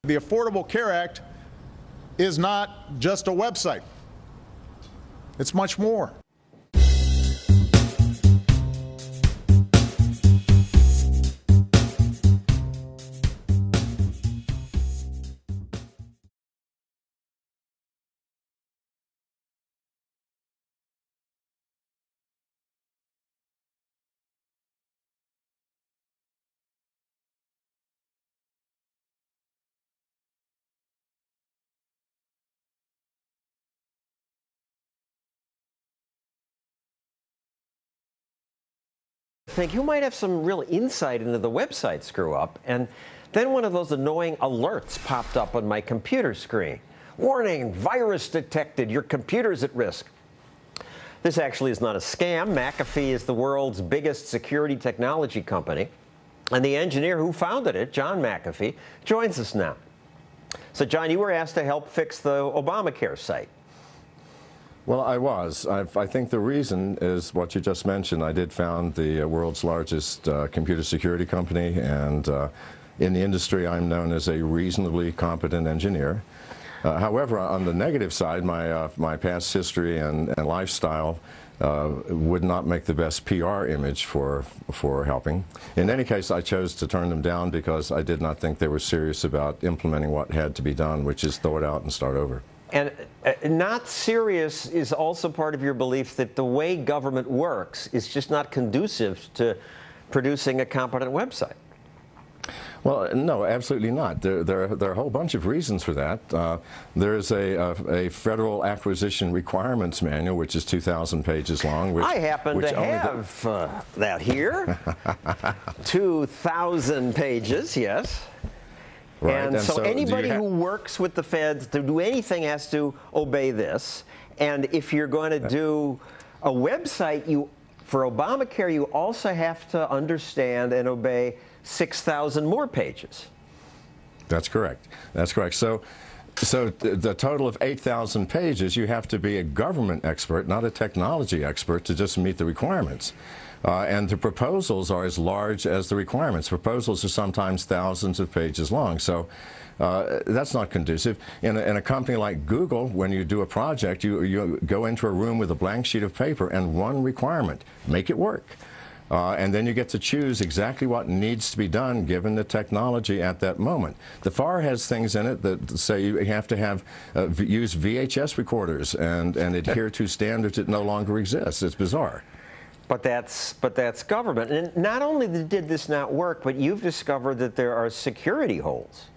The Affordable Care Act is not just a website. It's much more. I think you might have some real insight into the website screw up, and then one of those annoying alerts popped up on my computer screen. Warning, virus detected, your computer's at risk. This actually is not a scam. McAfee is the world's biggest security technology company, and the engineer who founded it, John McAfee, joins us now. So John, you were asked to help fix the Obamacare site. Well, I was. I think the reason is what you just mentioned. I did found the world's largest computer security company, and in the industry I'm known as a reasonably competent engineer. However, on the negative side, my past history and lifestyle would not make the best PR image for helping. In any case, I chose to turn them down because I did not think they were serious about implementing what had to be done, which is throw it out and start over. And not serious is also part of your belief that the way government works is just not conducive to producing a competent website. Well, no, absolutely not. There are a whole bunch of reasons for that. There is a Federal Acquisition Requirements Manual, which is 2,000 pages long. Which, I happen to have that here. 2,000 pages, yes. Right. And so anybody who works with the feds to do anything has to obey this. And if you're going to do a website, for Obamacare, you also have to understand and obey 6,000 more pages. That's correct. That's correct. So the total of 8,000 pages, you have to be a government expert, not a technology expert, to just meet the requirements. And the proposals are as large as the requirements. Proposals are sometimes thousands of pages long. So that's not conducive. In a company like Google, when you do a project, you go into a room with a blank sheet of paper and one requirement: make it work. And then you get to choose exactly what needs to be done given the technology at that moment. The FAR has things in it that say you have to use VHS recorders and adhere to standards that no longer exist. It's bizarre. But that's government. And not only did this not work, but you've discovered that there are security holes.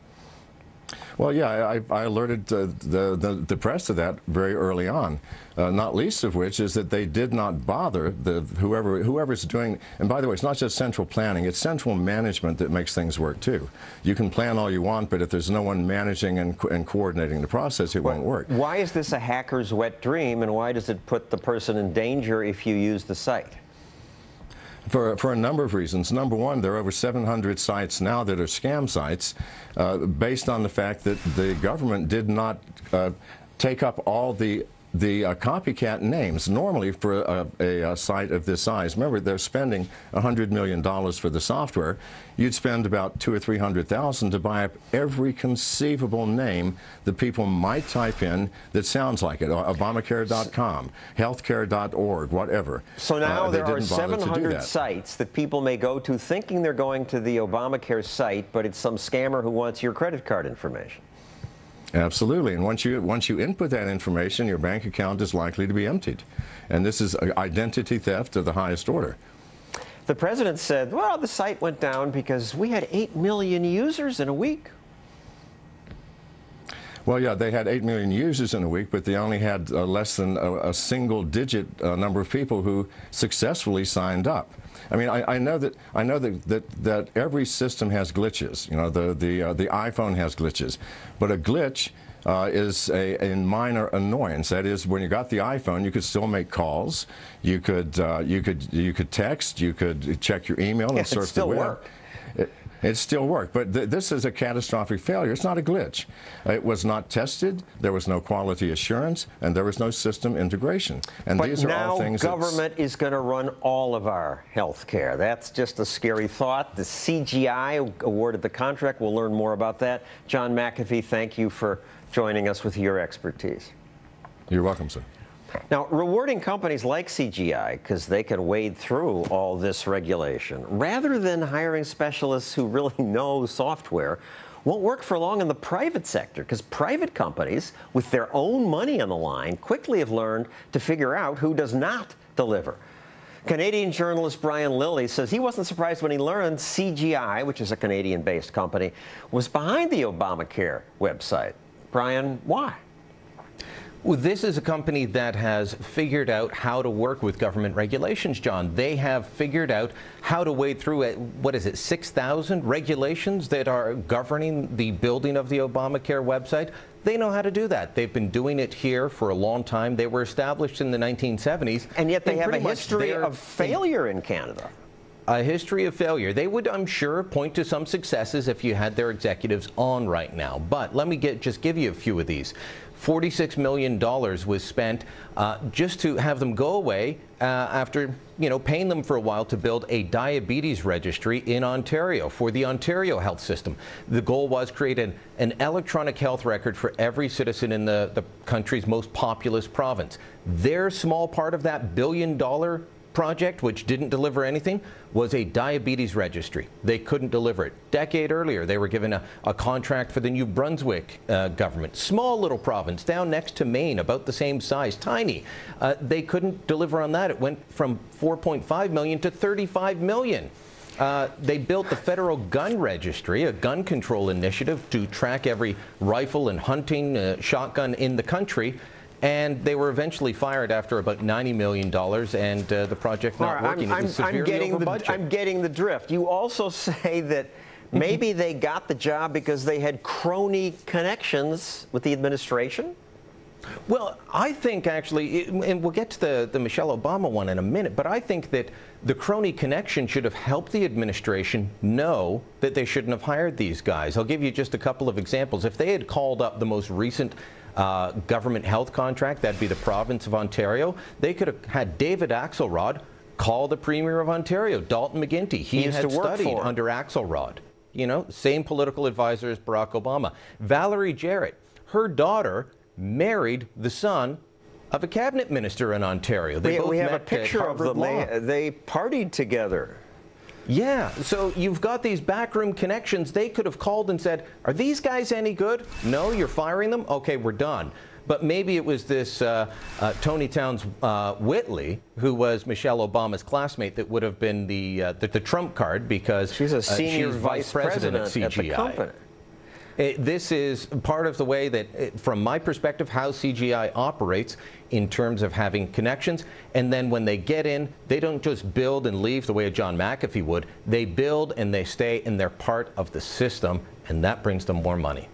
Well, yeah, I alerted the press of that very early on, not least of which is that they did not bother whoever's doing, and by the way, it's not just central planning, it's central management that makes things work too. You can plan all you want, but if there's no one managing and coordinating the process, it won't work. Why is this a hacker's wet dream, and why does it put the person in danger if you use the site? For a number of reasons. Number one, there are over 700 sites now that are scam sites based on the fact that the government did not take up all the copycat names. Normally, for a site of this size, remember they're spending $100 million for the software. You'd spend about $200,000 or $300,000 to buy up every conceivable name that people might type in that sounds like it. Obamacare.com, healthcare.org, whatever. So now there are 700 sites that people may go to thinking they're going to the Obamacare site, but it's some scammer who wants your credit card information. Absolutely, and once you input that information, your bank account is likely to be emptied, and this is identity theft of the highest order. The president said, well, the site went down because we had 8 million users in a week. Well, yeah, they had 8 million users in a week, but they only had less than a single-digit number of people who successfully signed up. I mean, I know that every system has glitches. You know, the iPhone has glitches, but a glitch is a minor annoyance. That is, when you got the iPhone, you could still make calls, you could text, you could check your email and surf the web. It still worked, but this is a catastrophic failure. It's not a glitch. It was not tested, there was no quality assurance, and there was no system integration. And but these are all things government is going to run all of our health care. That's just a scary thought. The CGI awarded the contract. We'll learn more about that. John McAfee, thank you for joining us with your expertise. You're welcome, sir. Now, rewarding companies like CGI, because they can wade through all this regulation, rather than hiring specialists who really know software, won't work for long in the private sector, because private companies, with their own money on the line, quickly have learned to figure out who does not deliver. Canadian journalist Brian Lilly says he wasn't surprised when he learned CGI, which is a Canadian-based company, was behind the Obamacare website. Brian, why? Well, this is a company that has figured out how to work with government regulations, John. They have figured out how to wade through, what is it, 6,000 regulations that are governing the building of the Obamacare website. They know how to do that. They've been doing it here for a long time. They were established in the 1970s. And yet they have a history of failure in Canada. A history of failure. They would, I'm sure, point to some successes if you had their executives on right now. But let me just give you a few of these. $46 million was spent just to have them go away after, paying them for a while to build a diabetes registry in Ontario for the Ontario health system. The goal was create an electronic health record for every citizen in the country's most populous province. Their small part of that billion-dollar project, which didn't deliver anything, was a diabetes registry. They couldn't deliver it. Decade earlier, they were given a contract for the New Brunswick government. Small little province down next to Maine, about the same size, tiny. They couldn't deliver on that. It went from $4.5 million to $35 million. They built the federal gun registry, a gun control initiative to track every rifle and hunting shotgun in the country. And they were eventually fired after about $90 million, and the project not working. It was severely over budget. I'm getting the drift. You also say that maybe they got the job because they had crony connections with the administration? Well, I think actually, and we'll get to the Michelle Obama one in a minute, but I think that the crony connection should have helped the administration know that they shouldn't have hired these guys. I'll give you just a couple of examples. If they had called up the most recent government health contract, that'd be the province of Ontario, they could have had David Axelrod call the Premier of Ontario, Dalton McGuinty. He had studied under Axelrod. Same political advisor as Barack Obama. Valerie Jarrett, her daughter married the son of a cabinet minister in Ontario. We have a picture of them. They partied together. Yeah, so you've got these backroom connections. They could have called and said, are these guys any good? No, you're firing them? Okay, we're done. But maybe it was this Tony Towns Whitley, who was Michelle Obama's classmate, that would have been the trump card, because she's a senior vice president at CGI. At the company. This is part of the way that, from my perspective, how CGI operates in terms of having connections. And then when they get in, they don't just build and leave the way a John McAfee would. They build and they stay, and they're part of the system, and that brings them more money.